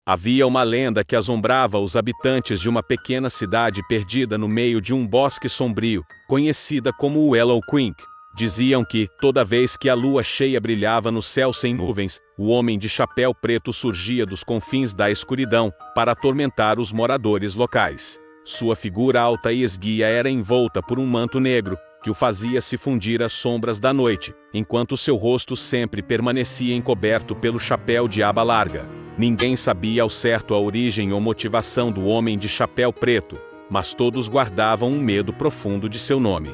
Havia uma lenda que assombrava os habitantes de uma pequena cidade perdida no meio de um bosque sombrio, conhecida como Willow Creek. Diziam que, toda vez que a lua cheia brilhava no céu sem nuvens, o homem de chapéu preto surgia dos confins da escuridão, para atormentar os moradores locais. Sua figura alta e esguia era envolta por um manto negro, que o fazia se fundir às sombras da noite, enquanto seu rosto sempre permanecia encoberto pelo chapéu de aba larga. Ninguém sabia ao certo a origem ou motivação do homem de chapéu preto, mas todos guardavam um medo profundo de seu nome.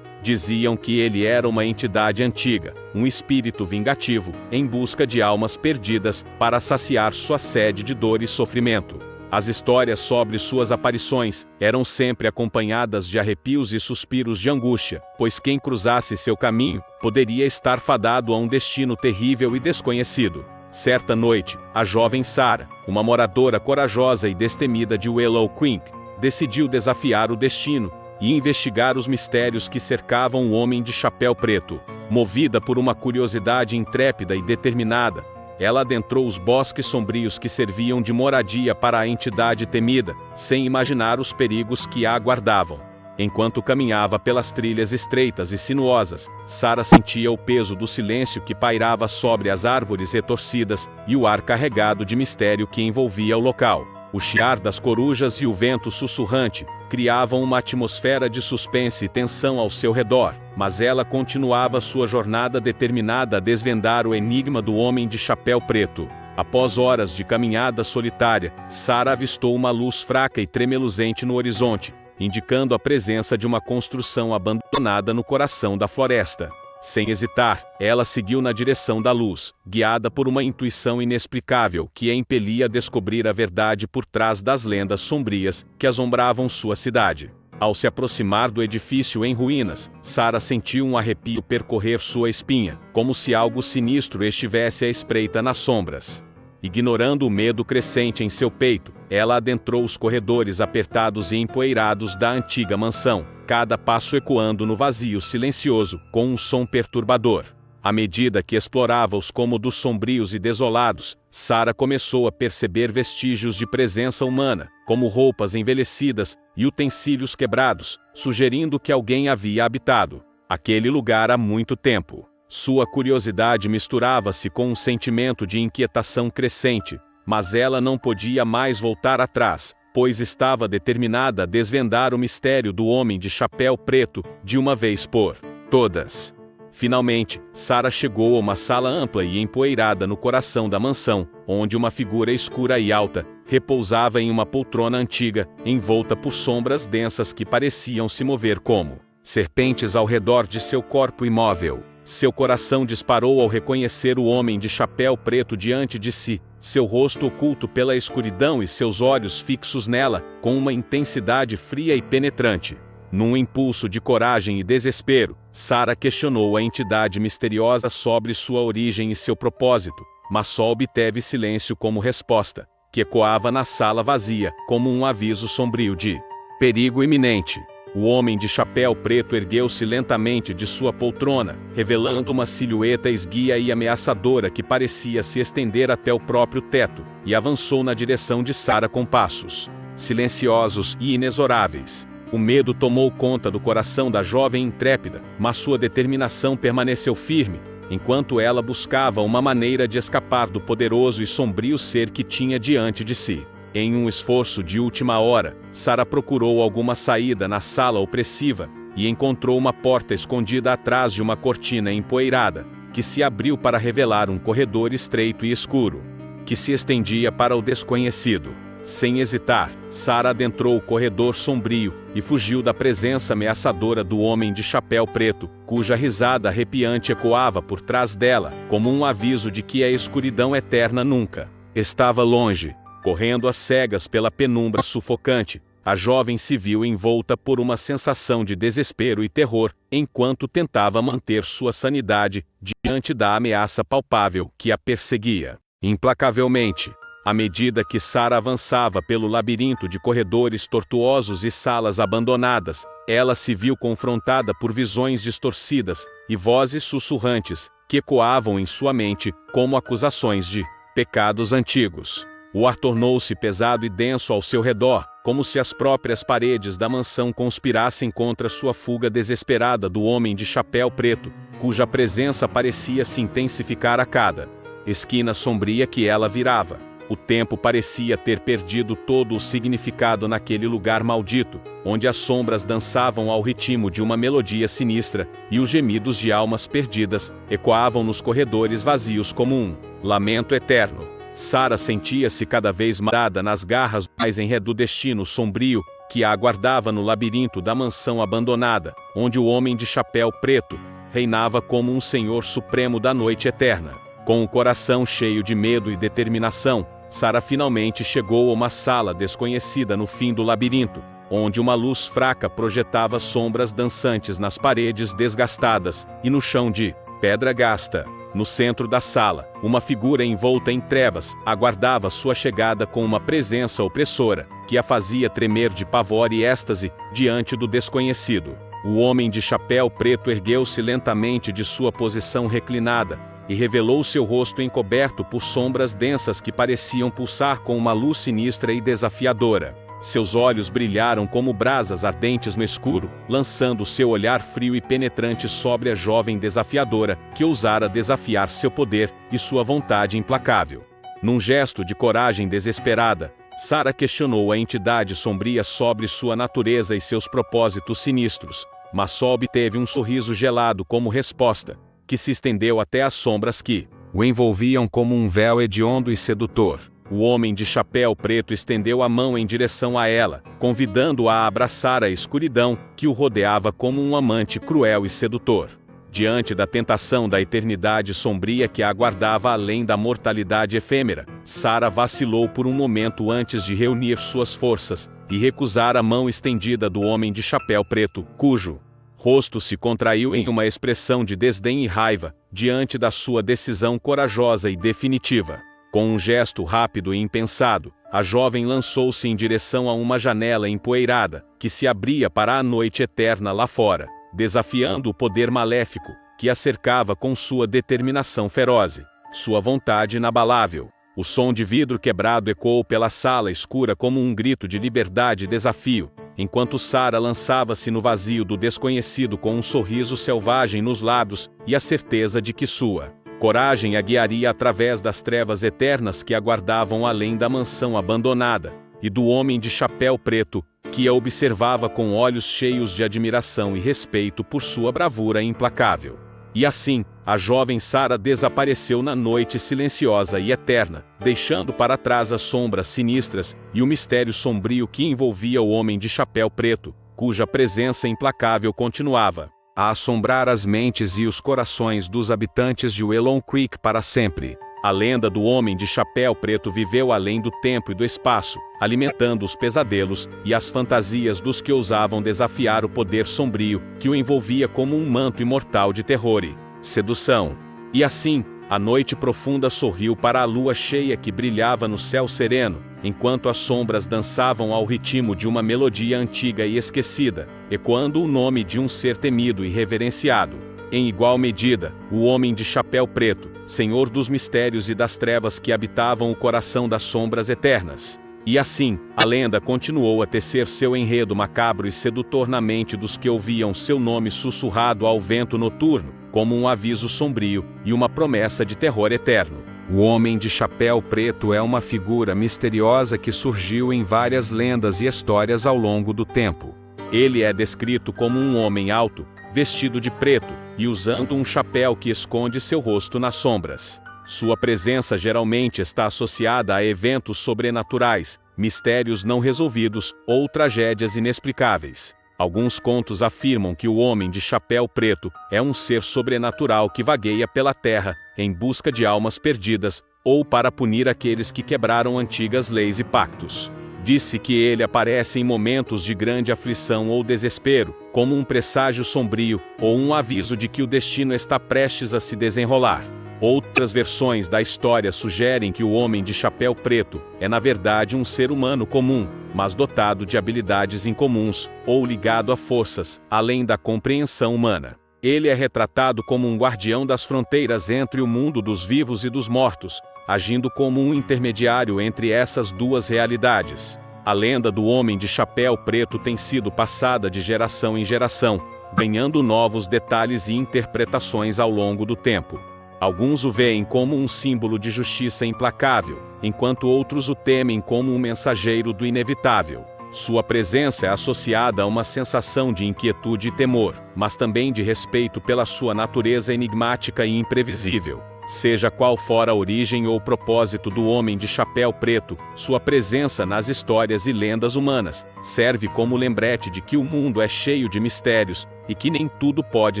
Diziam que ele era uma entidade antiga, um espírito vingativo, em busca de almas perdidas, para saciar sua sede de dor e sofrimento. As histórias sobre suas aparições eram sempre acompanhadas de arrepios e suspiros de angústia, pois quem cruzasse seu caminho poderia estar fadado a um destino terrível e desconhecido. Certa noite, a jovem Sarah, uma moradora corajosa e destemida de Willow Creek, decidiu desafiar o destino e investigar os mistérios que cercavam o homem de chapéu preto. Movida por uma curiosidade intrépida e determinada, ela adentrou os bosques sombrios que serviam de moradia para a entidade temida, sem imaginar os perigos que a aguardavam. Enquanto caminhava pelas trilhas estreitas e sinuosas, Sarah sentia o peso do silêncio que pairava sobre as árvores retorcidas e o ar carregado de mistério que envolvia o local. O chiar das corujas e o vento sussurrante criavam uma atmosfera de suspense e tensão ao seu redor, mas ela continuava sua jornada determinada a desvendar o enigma do homem de chapéu preto. Após horas de caminhada solitária, Sarah avistou uma luz fraca e tremeluzente no horizonte, indicando a presença de uma construção abandonada no coração da floresta. Sem hesitar, ela seguiu na direção da luz, guiada por uma intuição inexplicável que a impelia a descobrir a verdade por trás das lendas sombrias que assombravam sua cidade. Ao se aproximar do edifício em ruínas, Sarah sentiu um arrepio percorrer sua espinha, como se algo sinistro estivesse à espreita nas sombras. Ignorando o medo crescente em seu peito, ela adentrou os corredores apertados e empoeirados da antiga mansão, cada passo ecoando no vazio silencioso, com um som perturbador. À medida que explorava os cômodos sombrios e desolados, Sarah começou a perceber vestígios de presença humana, como roupas envelhecidas e utensílios quebrados, sugerindo que alguém havia habitado aquele lugar há muito tempo. Sua curiosidade misturava-se com um sentimento de inquietação crescente, mas ela não podia mais voltar atrás, pois estava determinada a desvendar o mistério do homem de chapéu preto, de uma vez por todas. Finalmente, Sarah chegou a uma sala ampla e empoeirada no coração da mansão, onde uma figura escura e alta repousava em uma poltrona antiga, envolta por sombras densas que pareciam se mover como serpentes ao redor de seu corpo imóvel. Seu coração disparou ao reconhecer o homem de chapéu preto diante de si, seu rosto oculto pela escuridão e seus olhos fixos nela, com uma intensidade fria e penetrante. Num impulso de coragem e desespero, Sarah questionou a entidade misteriosa sobre sua origem e seu propósito, mas só obteve silêncio como resposta, que ecoava na sala vazia, como um aviso sombrio de perigo iminente. O homem de chapéu preto ergueu-se lentamente de sua poltrona, revelando uma silhueta esguia e ameaçadora que parecia se estender até o próprio teto, e avançou na direção de Sarah com passos silenciosos e inexoráveis. O medo tomou conta do coração da jovem intrépida, mas sua determinação permaneceu firme, enquanto ela buscava uma maneira de escapar do poderoso e sombrio ser que tinha diante de si. Em um esforço de última hora, Sarah procurou alguma saída na sala opressiva, e encontrou uma porta escondida atrás de uma cortina empoeirada, que se abriu para revelar um corredor estreito e escuro, que se estendia para o desconhecido. Sem hesitar, Sarah adentrou o corredor sombrio, e fugiu da presença ameaçadora do homem de chapéu preto, cuja risada arrepiante ecoava por trás dela, como um aviso de que a escuridão eterna nunca estava longe. Correndo às cegas pela penumbra sufocante, a jovem se viu envolta por uma sensação de desespero e terror, enquanto tentava manter sua sanidade diante da ameaça palpável que a perseguia implacavelmente. À medida que Sarah avançava pelo labirinto de corredores tortuosos e salas abandonadas, ela se viu confrontada por visões distorcidas e vozes sussurrantes que ecoavam em sua mente como acusações de pecados antigos. O ar tornou-se pesado e denso ao seu redor, como se as próprias paredes da mansão conspirassem contra sua fuga desesperada do homem de chapéu preto, cuja presença parecia se intensificar a cada esquina sombria que ela virava. O tempo parecia ter perdido todo o significado naquele lugar maldito, onde as sombras dançavam ao ritmo de uma melodia sinistra, e os gemidos de almas perdidas ecoavam nos corredores vazios como um lamento eterno. Sarah sentia-se cada vez marada nas garras mais em ré do destino sombrio que a aguardava no labirinto da mansão abandonada, onde o homem de chapéu preto reinava como um senhor supremo da noite eterna. Com o coração cheio de medo e determinação, Sarah finalmente chegou a uma sala desconhecida no fim do labirinto, onde uma luz fraca projetava sombras dançantes nas paredes desgastadas e no chão de pedra gasta. No centro da sala, uma figura envolta em trevas aguardava sua chegada com uma presença opressora, que a fazia tremer de pavor e êxtase diante do desconhecido. O homem de chapéu preto ergueu-se lentamente de sua posição reclinada, e revelou seu rosto encoberto por sombras densas que pareciam pulsar com uma luz sinistra e desafiadora. Seus olhos brilharam como brasas ardentes no escuro, lançando seu olhar frio e penetrante sobre a jovem desafiadora, que ousara desafiar seu poder e sua vontade implacável. Num gesto de coragem desesperada, Sarah questionou a entidade sombria sobre sua natureza e seus propósitos sinistros, mas só obteve um sorriso gelado como resposta, que se estendeu até as sombras que o envolviam como um véu hediondo e sedutor. O homem de chapéu preto estendeu a mão em direção a ela, convidando-a a abraçar a escuridão que o rodeava como um amante cruel e sedutor. Diante da tentação da eternidade sombria que a aguardava além da mortalidade efêmera, Sarah vacilou por um momento antes de reunir suas forças e recusar a mão estendida do homem de chapéu preto, cujo rosto se contraiu em uma expressão de desdém e raiva, diante da sua decisão corajosa e definitiva. Com um gesto rápido e impensado, a jovem lançou-se em direção a uma janela empoeirada, que se abria para a noite eterna lá fora, desafiando o poder maléfico, que a cercava com sua determinação feroz, sua vontade inabalável. O som de vidro quebrado ecoou pela sala escura como um grito de liberdade e desafio, enquanto Sarah lançava-se no vazio do desconhecido com um sorriso selvagem nos lábios e a certeza de que sua coragem a guiaria através das trevas eternas que aguardavam além da mansão abandonada, e do homem de chapéu preto, que a observava com olhos cheios de admiração e respeito por sua bravura implacável. E assim, a jovem Sarah desapareceu na noite silenciosa e eterna, deixando para trás as sombras sinistras e o mistério sombrio que envolvia o homem de chapéu preto, cuja presença implacável continuava a assombrar as mentes e os corações dos habitantes de Willow Creek para sempre. A lenda do homem de chapéu preto viveu além do tempo e do espaço, alimentando os pesadelos e as fantasias dos que ousavam desafiar o poder sombrio que o envolvia como um manto imortal de terror e sedução. E assim, a noite profunda sorriu para a lua cheia que brilhava no céu sereno, enquanto as sombras dançavam ao ritmo de uma melodia antiga e esquecida, ecoando o nome de um ser temido e reverenciado. Em igual medida, o homem de chapéu preto, senhor dos mistérios e das trevas que habitavam o coração das sombras eternas. E assim, a lenda continuou a tecer seu enredo macabro e sedutor na mente dos que ouviam seu nome sussurrado ao vento noturno, como um aviso sombrio e uma promessa de terror eterno. O homem de chapéu preto é uma figura misteriosa que surgiu em várias lendas e histórias ao longo do tempo. Ele é descrito como um homem alto, vestido de preto, e usando um chapéu que esconde seu rosto nas sombras. Sua presença geralmente está associada a eventos sobrenaturais, mistérios não resolvidos ou tragédias inexplicáveis. Alguns contos afirmam que o homem de chapéu preto é um ser sobrenatural que vagueia pela terra, em busca de almas perdidas, ou para punir aqueles que quebraram antigas leis e pactos. Disse que ele aparece em momentos de grande aflição ou desespero, como um presságio sombrio, ou um aviso de que o destino está prestes a se desenrolar. Outras versões da história sugerem que o homem de chapéu preto é na verdade um ser humano comum, mas dotado de habilidades incomuns, ou ligado a forças além da compreensão humana. Ele é retratado como um guardião das fronteiras entre o mundo dos vivos e dos mortos, agindo como um intermediário entre essas duas realidades. A lenda do Homem de Chapéu Preto tem sido passada de geração em geração, ganhando novos detalhes e interpretações ao longo do tempo. Alguns o veem como um símbolo de justiça implacável, enquanto outros o temem como um mensageiro do inevitável. Sua presença é associada a uma sensação de inquietude e temor, mas também de respeito pela sua natureza enigmática e imprevisível. Seja qual for a origem ou propósito do Homem de Chapéu Preto, sua presença nas histórias e lendas humanas serve como lembrete de que o mundo é cheio de mistérios e que nem tudo pode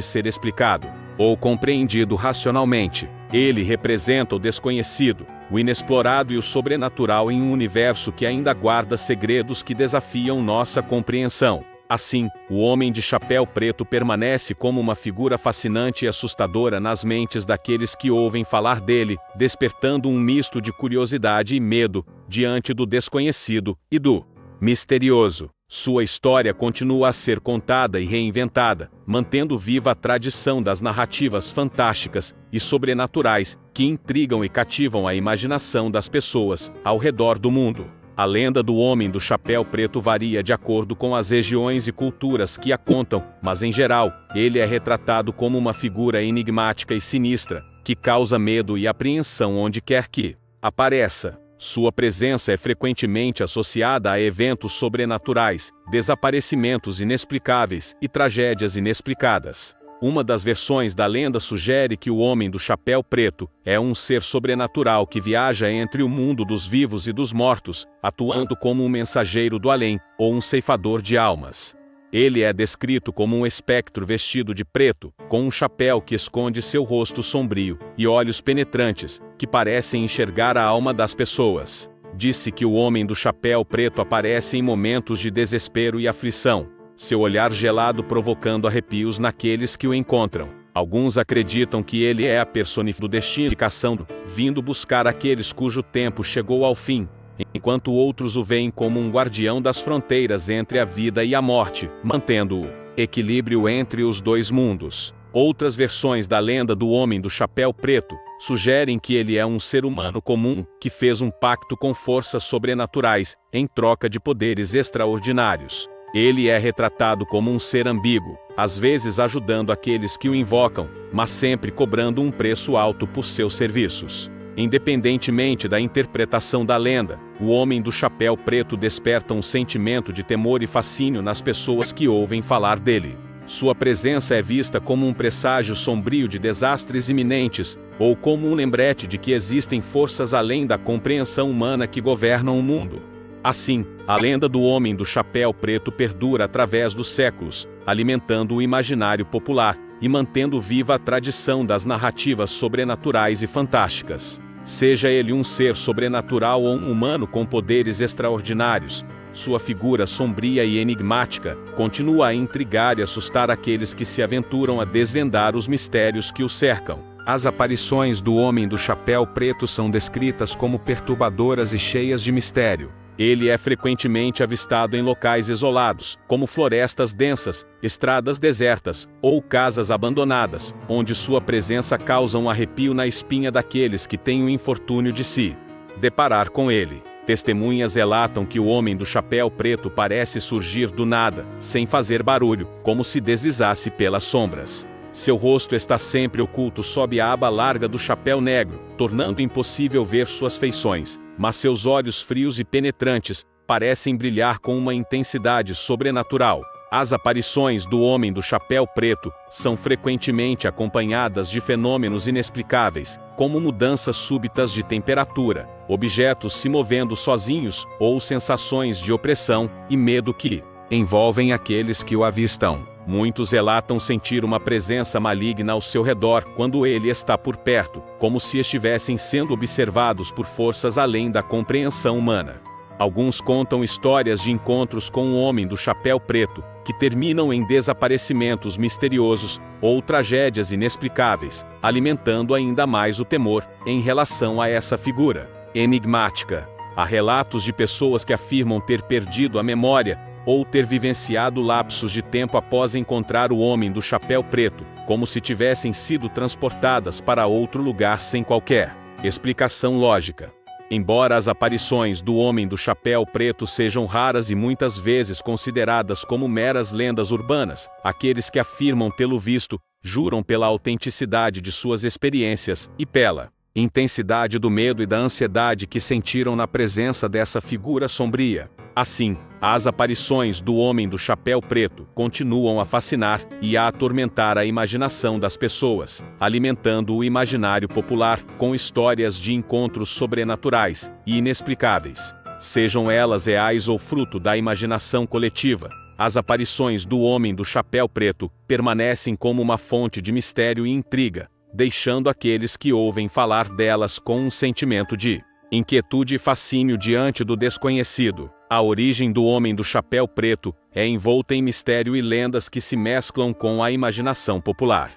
ser explicado ou compreendido racionalmente. Ele representa o desconhecido, o inexplorado e o sobrenatural em um universo que ainda guarda segredos que desafiam nossa compreensão. Assim, o Homem de Chapéu Preto permanece como uma figura fascinante e assustadora nas mentes daqueles que ouvem falar dele, despertando um misto de curiosidade e medo diante do desconhecido e do misterioso. Sua história continua a ser contada e reinventada, mantendo viva a tradição das narrativas fantásticas e sobrenaturais que intrigam e cativam a imaginação das pessoas ao redor do mundo. A lenda do Homem do Chapéu Preto varia de acordo com as regiões e culturas que a contam, mas em geral, ele é retratado como uma figura enigmática e sinistra, que causa medo e apreensão onde quer que apareça. Sua presença é frequentemente associada a eventos sobrenaturais, desaparecimentos inexplicáveis e tragédias inexplicadas. Uma das versões da lenda sugere que o Homem do Chapéu Preto é um ser sobrenatural que viaja entre o mundo dos vivos e dos mortos, atuando como um mensageiro do além, ou um ceifador de almas. Ele é descrito como um espectro vestido de preto, com um chapéu que esconde seu rosto sombrio, e olhos penetrantes, que parecem enxergar a alma das pessoas. Disse que o Homem do Chapéu Preto aparece em momentos de desespero e aflição, seu olhar gelado provocando arrepios naqueles que o encontram. Alguns acreditam que ele é a personificação do destino, vindo buscar aqueles cujo tempo chegou ao fim, enquanto outros o veem como um guardião das fronteiras entre a vida e a morte, mantendo o equilíbrio entre os dois mundos. Outras versões da lenda do Homem do Chapéu Preto sugerem que ele é um ser humano comum que fez um pacto com forças sobrenaturais em troca de poderes extraordinários. Ele é retratado como um ser ambíguo, às vezes ajudando aqueles que o invocam, mas sempre cobrando um preço alto por seus serviços. Independentemente da interpretação da lenda, o Homem do Chapéu Preto desperta um sentimento de temor e fascínio nas pessoas que ouvem falar dele. Sua presença é vista como um presságio sombrio de desastres iminentes, ou como um lembrete de que existem forças além da compreensão humana que governam o mundo. Assim, a lenda do Homem do Chapéu Preto perdura através dos séculos, alimentando o imaginário popular e mantendo viva a tradição das narrativas sobrenaturais e fantásticas. Seja ele um ser sobrenatural ou um humano com poderes extraordinários, sua figura sombria e enigmática continua a intrigar e assustar aqueles que se aventuram a desvendar os mistérios que o cercam. As aparições do Homem do Chapéu Preto são descritas como perturbadoras e cheias de mistério. Ele é frequentemente avistado em locais isolados, como florestas densas, estradas desertas, ou casas abandonadas, onde sua presença causa um arrepio na espinha daqueles que têm o infortúnio de se deparar com ele. Testemunhas relatam que o Homem do Chapéu Preto parece surgir do nada, sem fazer barulho, como se deslizasse pelas sombras. Seu rosto está sempre oculto sob a aba larga do chapéu negro, tornando impossível ver suas feições, mas seus olhos frios e penetrantes parecem brilhar com uma intensidade sobrenatural. As aparições do Homem do Chapéu Preto são frequentemente acompanhadas de fenômenos inexplicáveis, como mudanças súbitas de temperatura, objetos se movendo sozinhos, ou sensações de opressão e medo que envolvem aqueles que o avistam. Muitos relatam sentir uma presença maligna ao seu redor quando ele está por perto, como se estivessem sendo observados por forças além da compreensão humana. Alguns contam histórias de encontros com o Homem do Chapéu Preto, que terminam em desaparecimentos misteriosos ou tragédias inexplicáveis, alimentando ainda mais o temor em relação a essa figura enigmática. Há relatos de pessoas que afirmam ter perdido a memória ou ter vivenciado lapsos de tempo após encontrar o Homem do Chapéu Preto, como se tivessem sido transportadas para outro lugar sem qualquer Explicação lógica. Embora as aparições do Homem do Chapéu Preto sejam raras e muitas vezes consideradas como meras lendas urbanas, aqueles que afirmam tê-lo visto, juram pela autenticidade de suas experiências e pela intensidade do medo e da ansiedade que sentiram na presença dessa figura sombria. Assim, as aparições do Homem do Chapéu Preto continuam a fascinar e a atormentar a imaginação das pessoas, alimentando o imaginário popular com histórias de encontros sobrenaturais e inexplicáveis. Sejam elas reais ou fruto da imaginação coletiva, as aparições do Homem do Chapéu Preto permanecem como uma fonte de mistério e intriga, deixando aqueles que ouvem falar delas com um sentimento de inquietude e fascínio diante do desconhecido. A origem do Homem do Chapéu Preto é envolta em mistério e lendas que se mesclam com a imaginação popular.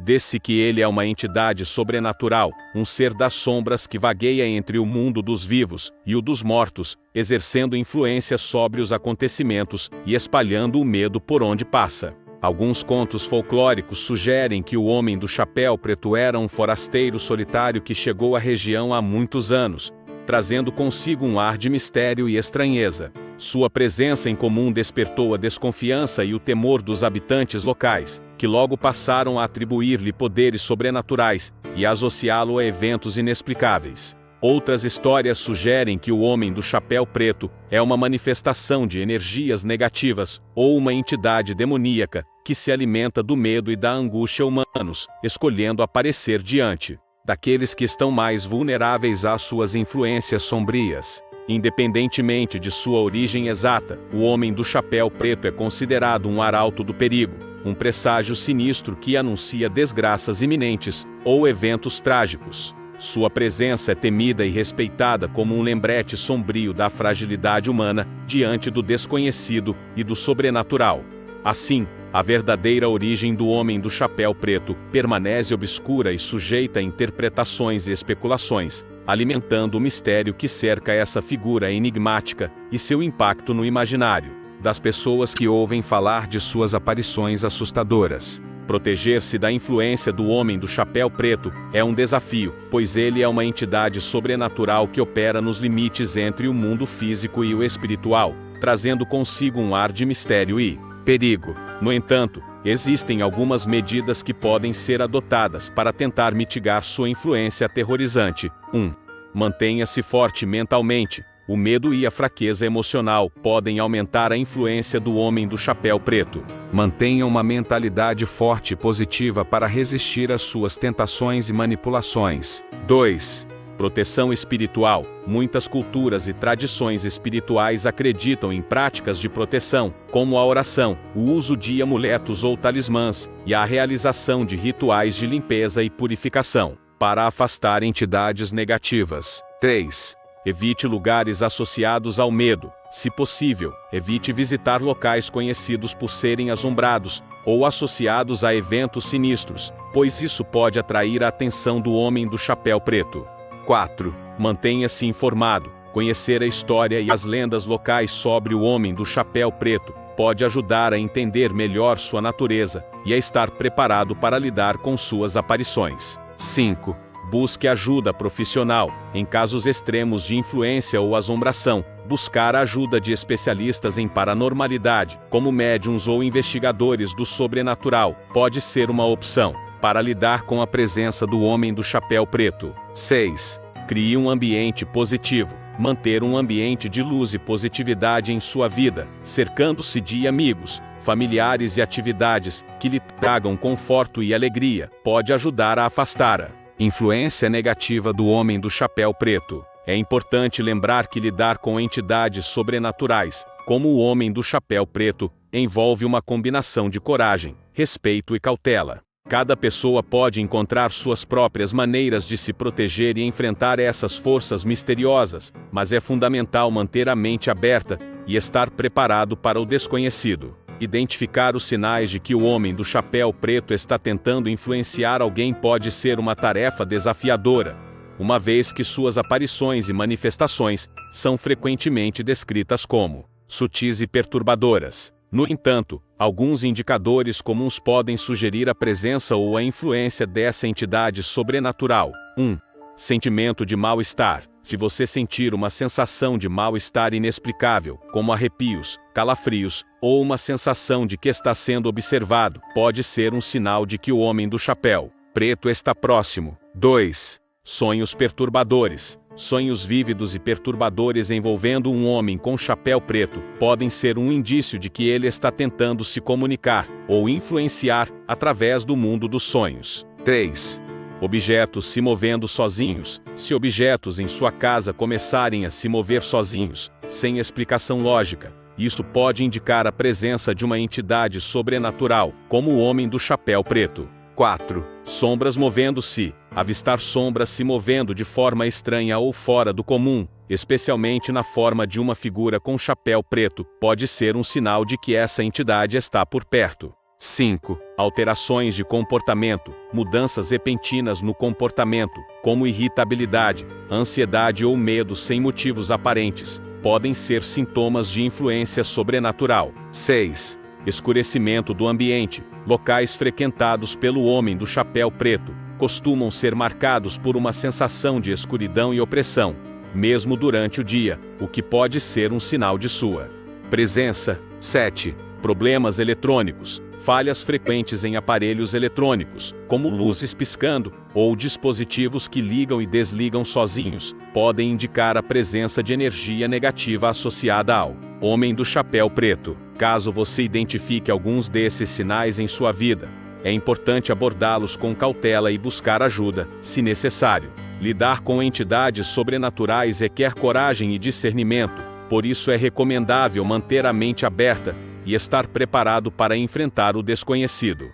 Diz-se que ele é uma entidade sobrenatural, um ser das sombras que vagueia entre o mundo dos vivos e o dos mortos, exercendo influência sobre os acontecimentos e espalhando o medo por onde passa. Alguns contos folclóricos sugerem que o Homem do Chapéu Preto era um forasteiro solitário que chegou à região há muitos anos, trazendo consigo um ar de mistério e estranheza. Sua presença incomum despertou a desconfiança e o temor dos habitantes locais, que logo passaram a atribuir-lhe poderes sobrenaturais e a associá-lo a eventos inexplicáveis. Outras histórias sugerem que o Homem do Chapéu Preto é uma manifestação de energias negativas ou uma entidade demoníaca que se alimenta do medo e da angústia humanos, escolhendo aparecer diante daqueles que estão mais vulneráveis às suas influências sombrias. Independentemente de sua origem exata, o Homem do Chapéu Preto é considerado um arauto do perigo, um presságio sinistro que anuncia desgraças iminentes ou eventos trágicos. Sua presença é temida e respeitada como um lembrete sombrio da fragilidade humana diante do desconhecido e do sobrenatural. Assim, a verdadeira origem do Homem do Chapéu Preto permanece obscura e sujeita a interpretações e especulações, alimentando o mistério que cerca essa figura enigmática e seu impacto no imaginário das pessoas que ouvem falar de suas aparições assustadoras. Proteger-se da influência do Homem do Chapéu Preto é um desafio, pois ele é uma entidade sobrenatural que opera nos limites entre o mundo físico e o espiritual, trazendo consigo um ar de mistério e perigo. No entanto, existem algumas medidas que podem ser adotadas para tentar mitigar sua influência aterrorizante. 1. Mantenha-se forte mentalmente. O medo e a fraqueza emocional podem aumentar a influência do Homem do Chapéu Preto. Mantenha uma mentalidade forte e positiva para resistir às suas tentações e manipulações. 2. Proteção espiritual. Muitas culturas e tradições espirituais acreditam em práticas de proteção, como a oração, o uso de amuletos ou talismãs, e a realização de rituais de limpeza e purificação, para afastar entidades negativas. 3. Evite lugares associados ao medo. Se possível, evite visitar locais conhecidos por serem assombrados ou associados a eventos sinistros, pois isso pode atrair a atenção do Homem do Chapéu Preto. 4. Mantenha-se informado. Conhecer a história e as lendas locais sobre o Homem do Chapéu Preto pode ajudar a entender melhor sua natureza e a estar preparado para lidar com suas aparições. 5. Busque ajuda profissional. Em casos extremos de influência ou assombração, buscar a ajuda de especialistas em paranormalidade, como médiuns ou investigadores do sobrenatural, pode ser uma opção para lidar com a presença do Homem do Chapéu Preto. 6. Crie um ambiente positivo. Manter um ambiente de luz e positividade em sua vida, cercando-se de amigos, familiares e atividades que lhe tragam conforto e alegria, pode ajudar a afastar a influência negativa do Homem do Chapéu Preto. É importante lembrar que lidar com entidades sobrenaturais, como o Homem do Chapéu Preto, envolve uma combinação de coragem, respeito e cautela. Cada pessoa pode encontrar suas próprias maneiras de se proteger e enfrentar essas forças misteriosas, mas é fundamental manter a mente aberta e estar preparado para o desconhecido. Identificar os sinais de que o Homem do Chapéu Preto está tentando influenciar alguém pode ser uma tarefa desafiadora, uma vez que suas aparições e manifestações são frequentemente descritas como sutis e perturbadoras. No entanto, alguns indicadores comuns podem sugerir a presença ou a influência dessa entidade sobrenatural. 1. Sentimento de mal-estar. Se você sentir uma sensação de mal-estar inexplicável, como arrepios, calafrios, ou uma sensação de que está sendo observado, pode ser um sinal de que o homem do chapéu preto está próximo. 2. Sonhos perturbadores. Sonhos vívidos e perturbadores envolvendo um homem com chapéu preto podem ser um indício de que ele está tentando se comunicar ou influenciar através do mundo dos sonhos. 3. Objetos se movendo sozinhos. Se objetos em sua casa começarem a se mover sozinhos, sem explicação lógica, isso pode indicar a presença de uma entidade sobrenatural, como o homem do chapéu preto. 4. Sombras movendo-se. Avistar sombras se movendo de forma estranha ou fora do comum, especialmente na forma de uma figura com chapéu preto, pode ser um sinal de que essa entidade está por perto. 5. Alterações de comportamento. Mudanças repentinas no comportamento, como irritabilidade, ansiedade ou medo sem motivos aparentes, podem ser sintomas de influência sobrenatural. 6. Escurecimento do ambiente. Locais frequentados pelo homem do chapéu preto costumam ser marcados por uma sensação de escuridão e opressão, mesmo durante o dia, o que pode ser um sinal de sua presença. 7. Problemas eletrônicos. Falhas frequentes em aparelhos eletrônicos, como luzes piscando, ou dispositivos que ligam e desligam sozinhos, podem indicar a presença de energia negativa associada ao homem do chapéu preto. Caso você identifique alguns desses sinais em sua vida, é importante abordá-los com cautela e buscar ajuda, se necessário. Lidar com entidades sobrenaturais requer coragem e discernimento, por isso é recomendável manter a mente aberta e estar preparado para enfrentar o desconhecido.